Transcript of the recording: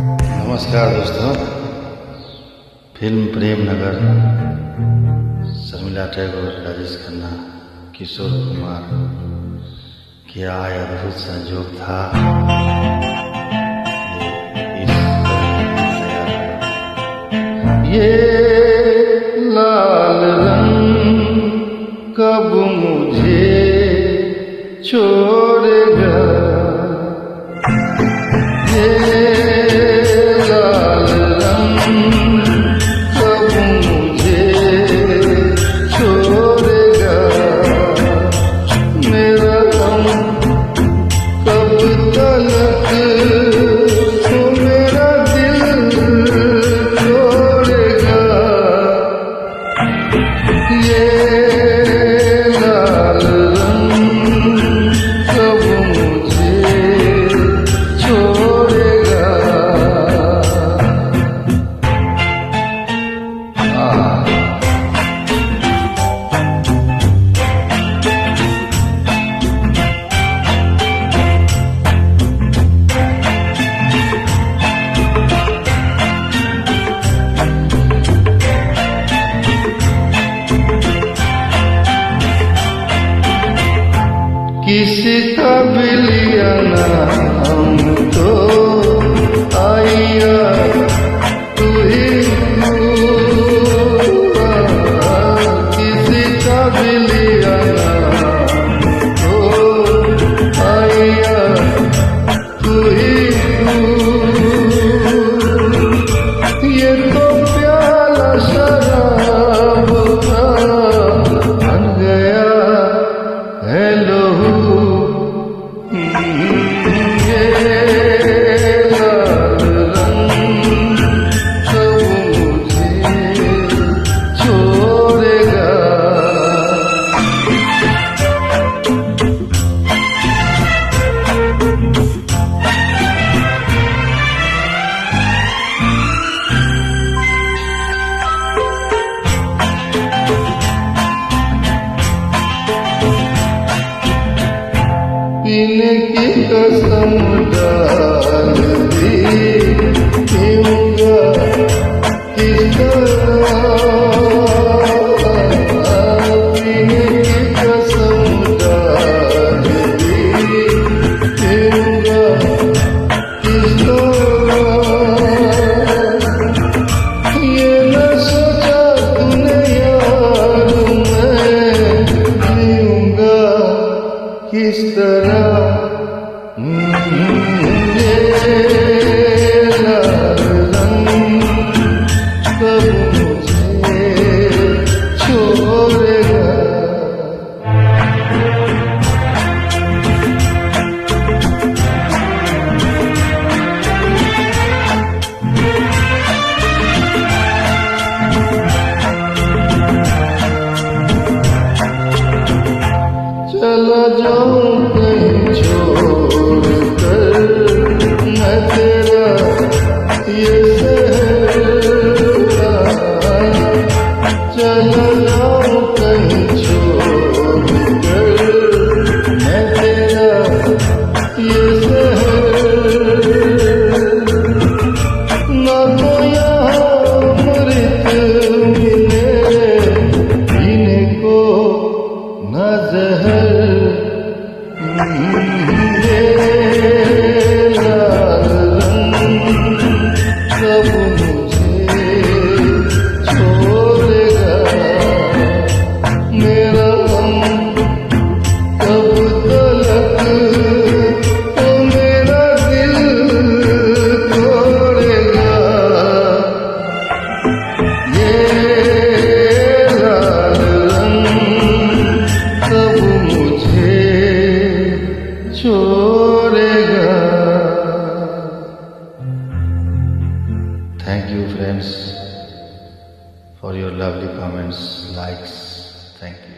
नमस्कार दोस्तों। फिल्म प्रेम नगर, शर्मिला टैगोर, राजेश खन्ना, किशोर कुमार, क्या अद्भुत संयोग था ये लाल रंग कब मुझे छोड़ेगा, ये लाल रंग कब मुझे छोड़ेगा, मेरा गम कब तलक तो मेरा दिल छोड़ेगा, ये लाल रंग कब मुझे छोड़ेगा। किसी का भी लिया नाम तो आइया तू ही हुआ, किसी का भी लिया नाम तो आइया तू ही ये तो प्याला शराब का बन गया है लहू, ये लाल रंग कब मुझे छोड़ेगा। पीने की कसम डाल दी पीऊंगा किस तरह, पीने की कसम डाल दी पीऊंगा किस तरह, ये न सोचा तूने यार मैं पीऊंगा किस तरह, ये लाल रंग कब मुझे छोड़ेगा। चला जाऊं कहीं छोड़ कर मैं तेरा ये शहर, चला जाऊं कहीं छोड़ कर मैं तेरा ये शहर, ना तो यहाँ मृत मिले पीने को न जहर, ये लाल रंग कब मुझे छोड़ेगा, मेरा गम कब तलक तो मेरा दिल तोड़ेगा, ये लाल रंग कब मुझे छोड़ेगा। Thank you friends for your lovely comments, likes. Thank you.